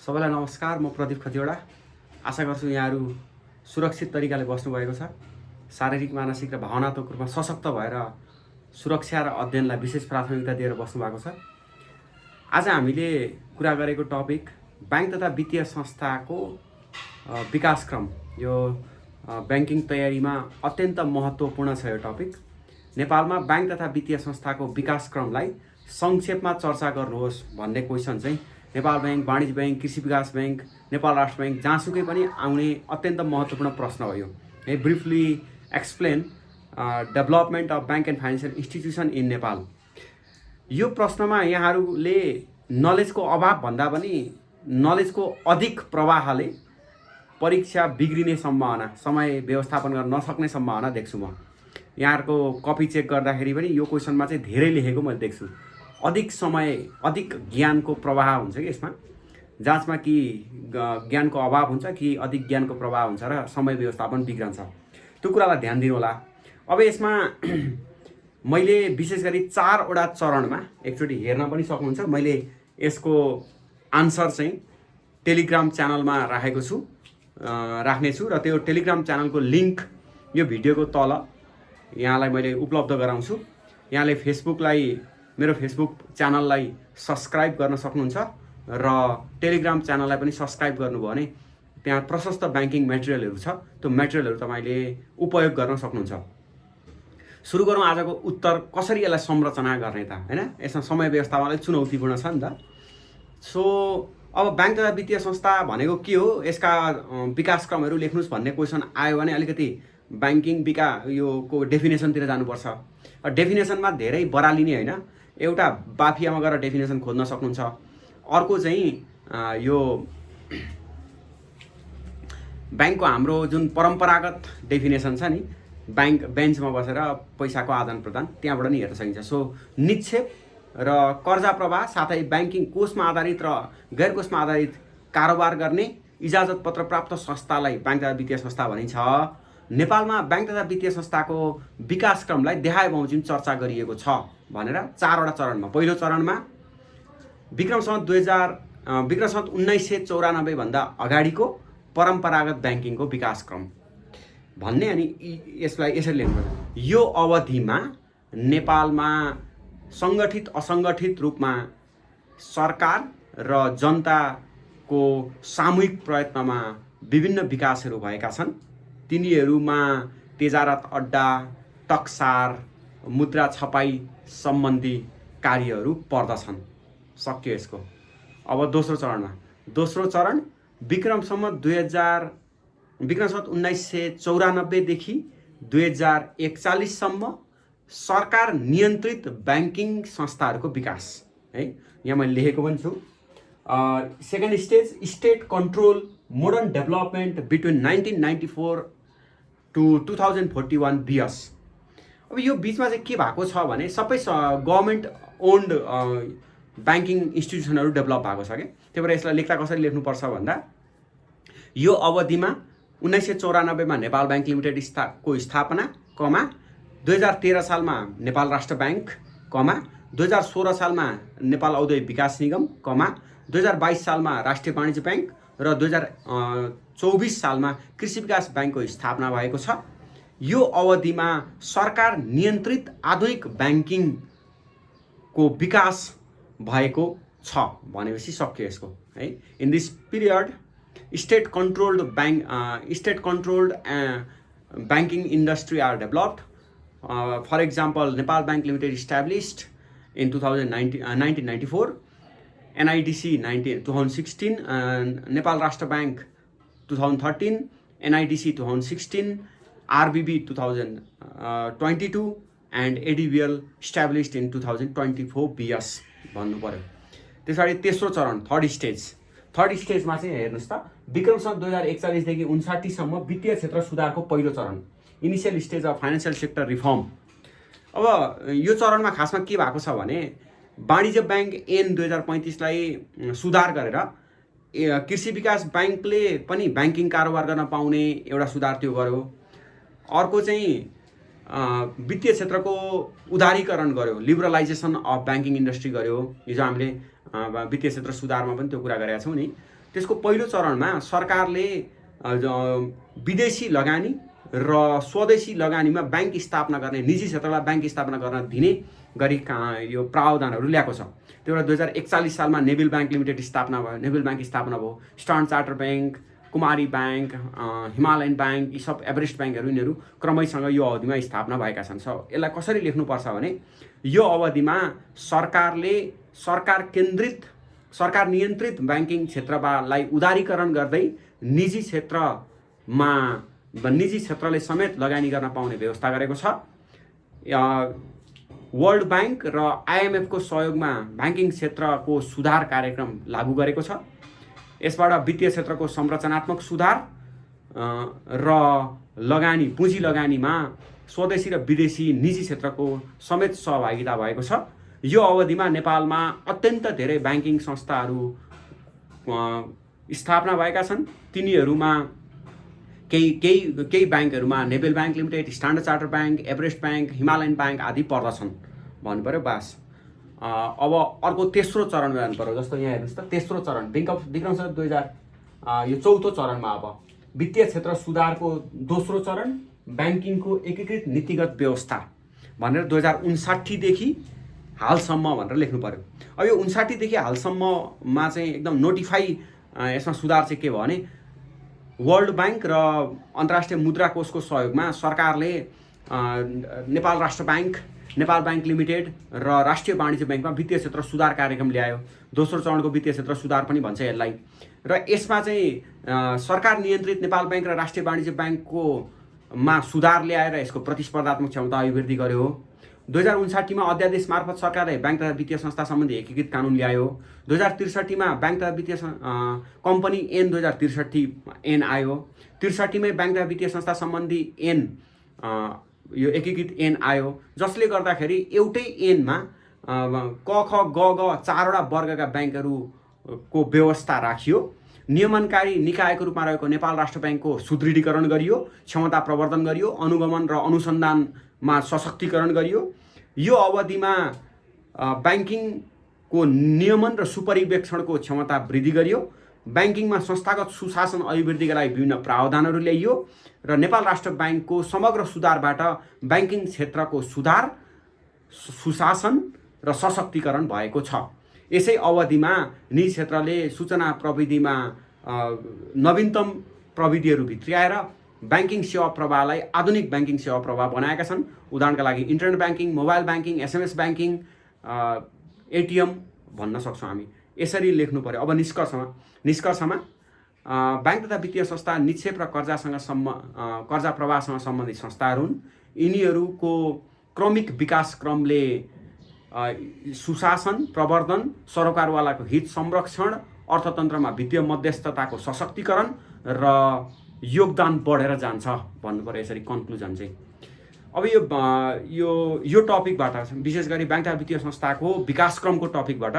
सबैलाई नमस्कार। म प्रदीप खतिवडा। आशा गर्छु यहाँहरू सुरक्षित तरिकाले बस्नुभएको छ। शारीरिक, मानसिक र भावनात्मक रूपमा सशक्त भएर सुरक्षा र अध्ययनलाई विशेष प्राथमिकता दिएर बस्नुभएको छ। आज हामीले कुरा गरेको टपिक बैंक तथा वित्तीय संस्थाको विकासक्रम। यो बैंकिङ तयारीमा अत्यन्त महत्त्वपूर्ण छ। यो टपिक नेपालमा बैंक तथा वित्तीय संस्थाको विकासक्रमलाई संक्षेपमा चर्चा गर्नुहोस् भन्ने क्वेसन चाहिँ नेपाल बैंक, वाणिज्य बैंक, कृषि विकास बैंक, नेपाल राष्ट्र बैंक जहाँसुकै पनि आउने अत्यन्त महत्त्वपूर्ण प्रश्न हो। यो briefly explain development of bank and financial institution in Nepal. यो प्रश्नमा यहाँहरूले नलेजको अभाव भन्दा पनि नलेजको अधिक प्रवाहले परीक्षा बिग्रिने सम्भावना, समय व्यवस्थापन गर्न नसक्ने सम्भावना देख्छु। म यहाँहरूको कपी चेक गर्दाखेरि पनि यो क्वेसनमा चाहिँ धेरै लेखेको मैले देख्छु। अधिक समय, अधिक ज्ञानको प्रवाह हुन्छ कि यसमा, जाँचमा कि ज्ञानको अभाव हुन्छ कि अधिक ज्ञानको प्रवाह हुन्छ र समय व्यवस्थापन बिग्रन्छ। त्यो कुरालाई ध्यान दिनु होला। अब यसमा मैले विशेष गरी 4वटा चरणमा एकचोटि हेर्न पनि सक्नुहुन्छ। मैले यसको आन्सर चाहिँ टेलिग्राम च्यानलमा राख्नेछु र त्यो टेलिग्राम च्यानलको लिङ्क यो भिडियोको तल यहाँलाई मैले उपलब्ध गराउँछु। यहाँले मेरो फेसबुक च्यानललाई सब्सक्राइब गर्न सक्नुहुन्छ र टेलिग्राम च्यानललाई पनि सब्सक्राइब गर्नुभयो भने त्यहाँ प्रशस्त ब्याङ्किङ मेटेरियलहरू छ। त्यो मेटेरियलहरू तपाईँले उपयोग गर्न सक्नुहुन्छ। सुरु गरौँ आजको उत्तर। कसरी यसलाई संरचना गर्ने त, हैन? यसमा समय व्यवस्थापनले चुनौतीपूर्ण छ नि त। सो अब बैंक तथा वित्तीय संस्था भनेको के हो, यसका विकासक्रमहरू लेख्नुहोस् भन्ने क्वेसन आयो भने अलिकति ब्याङ्किङ यो को डेफिनेसनतिर जानुपर्छ। डेफिनेसनमा धेरै बरालिने होइन, एउटा बाफियामा गएर डेफिनेसन खोज्न सक्नुहुन्छ। अर्को चाहिँ यो ब्याङ्कको हाम्रो जुन परम्परागत डेफिनेसन छ नि, बैंक बेन्चमा बसेर पैसाको आदान प्रदान, त्यहाँबाट नि हेर्न सकिन्छ। सो निक्षेप र कर्जा प्रवाह साथै ब्याङ्किङ कोषमा आधारित र गैर कोषमा आधारित कारोबार गर्ने इजाजत पत्र प्राप्त संस्थालाई बैंक तथा वित्तीय संस्था भनिन्छ। नेपालमा बैंक तथा वित्तीय संस्थाको विकासक्रमलाई देखाए बमोजिम चर्चा गरिएको छ भनेर 4वटा चरणमा। पहिलो चरणमा विक्रम सम्वत 1994 भन्दा अगाडिको परम्परागत ब्याङ्किङको विकासक्रम भन्ने, अनि यसलाई यसरी लेख्नुपर्छ। यो अवधिमा नेपालमा सङ्गठित असङ्गठित रूपमा सरकार र जनताको सामूहिक प्रयत्नमा विभिन्न विकासहरू भएका छन्। तिनीहरूमा तेजारत अड्डा, टक्सार, मुद्रा छपाई सम्बन्धी कार्यहरू पर्दछन्। सक्यो यसको। अब दोस्रो चरण विक्रम सम्वत 1994 देखि 2041 सम्म सरकार नियन्त्रित ब्याङ्किङ संस्थाहरूको विकास, है? यहाँ मैले लेखेको पनि छु। Second stage state control modern development between 1994 to 2041 BS। अब यो बिचमा चाहिँ के भएको छ भने सबै गभर्मेन्ट ओन्ड ब्याङ्किङ इन्स्टिट्युसनहरू डेभलप भएको छ क्या। त्यही भएर यसलाई लेख्दा कसरी लेख्नुपर्छ भन्दा, यो अवधिमा 1994 मा नेपाल बैंक लिमिटेड को स्थापना, 2013 सालमा नेपाल राष्ट्र बैंक, 2016 सालमा नेपाल औद्योगिक विकास निगम, 2022 सालमा राष्ट्रिय वाणिज्य बैंक र 2024 सालमा कृषि विकास बैंकको स्थापना भएको छ। यो अवधिमा सरकार नियन्त्रित आधुनिक ब्याङ्किङको विकास भएको छ भनेपछि सक्यो यसको, है? In this period state controlled banking industry are developed. For example Nepal bank limited established in 1994, NIDC 2016, Nepal Rastra bank 2013, NIDC 2016, RBB 2022 and ADBL established in 2024 BS भन्नु पर्यो। त्यस पछाडि तेस्रो चरण थर्ड स्टेजमा चाहिँ हेर्नुहोस् त, विक्रम सम्वत 2041 देखि 59 सम्म वित्तीय क्षेत्र सुधारको पहिलो चरण, initial stage of financial sector reform. अब यो चरणमा खासमा के भएको छ भने वाणिज्य बैंक ऐन 2035 लाई सुधार गरेर कृषि विकास बैंकले पनि ब्याङ्किङ कारोबार गर्न पाउने एउटा सुधार त्यो गर्यो। अर्को चाहिँ वित्तीय क्षेत्रको उदारीकरण गर्यो, लिबरलाइजेसन अफ ब्याङ्किङ इन्डस्ट्री गर्यो। हिजो हामीले वित्तीय क्षेत्र सुधारमा पनि त्यो कुरा गरेका छौँ नि। त्यसको पहिलो चरणमा सरकारले विदेशी लगानी र स्वदेशी लगानीमा ब्याङ्क स्थापना गर्ने, निजी क्षेत्रलाई ब्याङ्क स्थापना गर्न दिने गरी यो प्रावधानहरू ल्याएको छ। त्यो बेला 2041 सालमा नेभिल ब्याङ्क लिमिटेड स्थापना भयो, नेभिल ब्याङ्क स्थापना भयो। स्टर्न चार्टर ब्याङ्क, कुमारी ब्याङ्क, हिमालयन ब्याङ्क, यी सब एभरेस्ट ब्याङ्कहरू यिनीहरू क्रमैसँग यो अवधिमा स्थापना भएका छन्। यसलाई कसरी लेख्नुपर्छ भने यो अवधिमा सरकारले सरकार नियन्त्रित ब्याङ्किङ क्षेत्रलाई उदारीकरण गर्दै निजी क्षेत्रले समेत लगानी गर्न पाउने व्यवस्था गरेको छ। वर्ल्ड ब्याङ्क र IMF को सहयोगमा ब्याङ्किङ क्षेत्रको सुधार कार्यक्रम लागू गरेको छ। यसबाट वित्तीय क्षेत्रको संरचनात्मक सुधार र लगानी, पुँजी लगानीमा स्वदेशी र विदेशी निजी क्षेत्रको समेत सहभागिता भएको छ। यो अवधिमा नेपालमा अत्यन्त धेरै ब्याङ्किङ संस्थाहरू स्थापना भएका छन्। तिनीहरूमा केही ब्याङ्कहरूमा naval bank limited, standard charter bank, Everest bank, Himalayan bank आदि पर्दछन् भन्नु पऱ्यो। बास अब अर्को तेस्रो चरण जानु पऱ्यो। जस्तो यहाँ हेर्नुहोस् त, तेस्रो चरण विक्रम सम्वत 2000 यो चौथो चरणमा अब वित्तीय क्षेत्र सुधारको दोस्रो चरण ब्याङ्किङको एकीकृत नीतिगत व्यवस्था भनेर 2059 देखि हालसम्म भनेर लेख्नु पऱ्यो। अब यो 59 देखि हालसम्ममा चाहिँ एकदम नोटिफाई यसमा सुधार चाहिँ के भयो भने वर्ल्ड ब्याङ्क र अन्तर्राष्ट्रिय मुद्रा कोषको सहयोगमा सरकारले नेपाल राष्ट्र ब्याङ्क, नेपाल ब्याङ्क लिमिटेड र राष्ट्रिय वाणिज्य ब्याङ्कमा वित्तीय क्षेत्र सुधार कार्यक्रम ल्यायो। दोस्रो चरणको वित्तीय क्षेत्र सुधार पनि भन्छ यसलाई। र यसमा चाहिँ सरकार नियन्त्रित नेपाल ब्याङ्क र राष्ट्रिय वाणिज्य ब्याङ्कमा सुधार ल्याएर यसको प्रतिस्पर्धात्मक क्षमता अभिवृद्धि गर्यो। 2059 मा अध्यादेश मार्फत सरकारले ब्याङ्क तथा वित्तीय संस्था सम्बन्धी एकीकृत कानुन ल्यायो। 2063 मा ब्याङ्क तथा वित्तीय कम्पनी ऐन 2063 ऐन आयो। 63 मै ब्याङ्क तथा वित्तीय संस्था सम्बन्धी ऐन यो एकीकृत ऐन आयो, जसले गर्दाखेरि एउटै ऐनमा क ख ग ग 4वटा वर्गका ब्याङ्कहरूको व्यवस्था राखियो। नियमनकारी निकायको रूपमा रहेको नेपाल राष्ट्र ब्याङ्कको सुदृढीकरण गरियो, क्षमता प्रवर्धन गरियो, अनुगमन र अनुसन्धानमा सशक्तिकरण गरियो। यो अवधिमा ब्याङ्किङको नियमन र सुपरिवेक्षणको क्षमता वृद्धि गरियो। ब्याङ्किङमा संस्थागत सुशासन अभिवृद्धिका लागि विभिन्न प्रावधानहरू ल्याइयो र नेपाल राष्ट्र ब्याङ्कको समग्र सुधारबाट ब्याङ्किङ क्षेत्रको सुधार, सुशासन र सशक्तिकरण भएको छ। यसै अवधिमा निजी क्षेत्रले सूचना प्रविधिमा नवीनतम प्रविधिहरू भित्र्याएर ब्याङ्किङ सेवा प्रवाहलाई आधुनिक ब्याङ्किङ सेवा प्रवाह बनाएका छन्। उदाहरणका लागि internet banking, mobile banking, SMS banking, ATM भन्न सक्छौँ हामी। यसरी लेख्नु पर्यो। अब निष्कर्षमा ब्याङ्क तथा वित्तीय संस्था निक्षेप र कर्जा प्रवाहसँग सम्बन्धित संस्थाहरू हुन्। यिनीहरूको क्रमिक विकास क्रमले सुशासन, प्रवर्धन, सरोकारवालाको हित संरक्षण, अर्थतन्त्रमा वित्तीय मध्यस्थताको सशक्तिकरण र योगदान बढेर जान्छ भन्नु पर्यो यसरी कन्क्लुजन चाहिँ। अब यो टपिकबाट विशेष गरी ब्याङ्क तथा वित्तीय संस्थाको विकासक्रमको टपिकबाट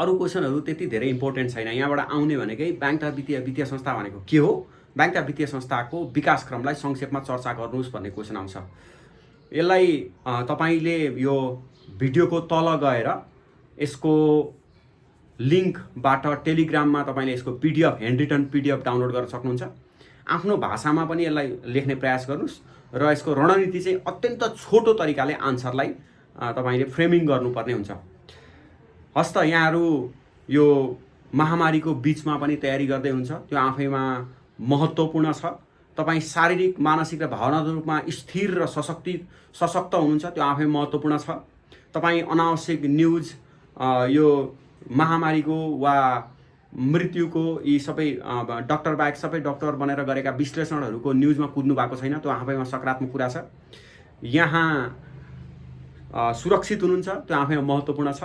अरू क्वेसनहरू त्यति धेरै इम्पोर्टेन्ट छैन। यहाँबाट आउने भनेकै ब्याङ्क तथा वित्तीय संस्था भनेको के हो, ब्याङ्क तथा वित्तीय संस्थाको विकासक्रमलाई संक्षेपमा चर्चा गर्नुहोस् भन्ने क्वेसन आउँछ। यसलाई तपाईँले यो भिडियोको तल गएर यसको लिङ्कबाट टेलिग्राममा तपाईँले यसको PDF, hand written PDF download गर्न सक्नुहुन्छ। आफ्नो भाषामा पनि यसलाई लेख्ने प्रयास गर्नुहोस् र यसको रणनीति चाहिँ अत्यन्त छोटो तरिकाले आन्सरलाई तपाईँले फ्रेमिङ गर्नुपर्ने हुन्छ। हस्त यहाँहरू यो महामारीको बिचमा पनि तयारी गर्दै हुन्छ, त्यो आफैमा महत्त्वपूर्ण छ। तपाईँ शारीरिक, मानसिक र भावनात्मक रूपमा स्थिर र सशक्त हुनुहुन्छ, त्यो आफै महत्त्वपूर्ण छ। तपाईँ अनावश्यक न्युज, यो महामारीको वा मृत्युको यी सबै डक्टर बाहेक सबै डक्टर बनेर गरेका विश्लेषणहरूको न्युजमा कुद्नु भएको छैन, त्यो आफैमा सकारात्मक कुरा छ। यहाँ सुरक्षित हुनुहुन्छ, त्यो आफैमा महत्त्वपूर्ण छ।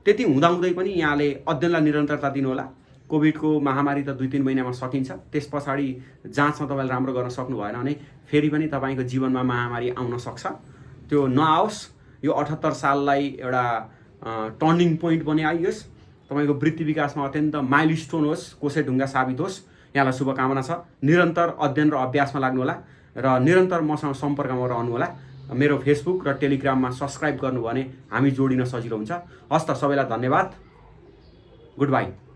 त्यति हुँदाहुँदै पनि यहाँले अध्ययनलाई निरन्तरता दिनुहोला। कोभिडको महामारी त 2-3 महिनामा सकिन्छ, त्यस पछाडि जाँचमा तपाईँले राम्रो गर्न सक्नु भएन भने फेरि पनि तपाईँको जीवनमा महामारी आउन सक्छ। त्यो नआओस्। यो 78 साललाई एउटा टर्निङ पोइन्ट बनाइयोस्, तपाईँको वृत्ति विकासमा अत्यन्त माइलस्टोन होस्, कोसे ढुङ्गा साबित होस्। यहाँलाई शुभकामना छ। निरन्तर अध्ययन र अभ्यासमा लाग्नुहोला र निरन्तर मसँग सम्पर्कमा रहनुहोला। मेरो फेसबुक र टेलिग्राममा सब्सक्राइब गर्नुभयो भने हामी जोडिन सजिलो हुन्छ। हस्त सबैलाई धन्यवाद। Good by.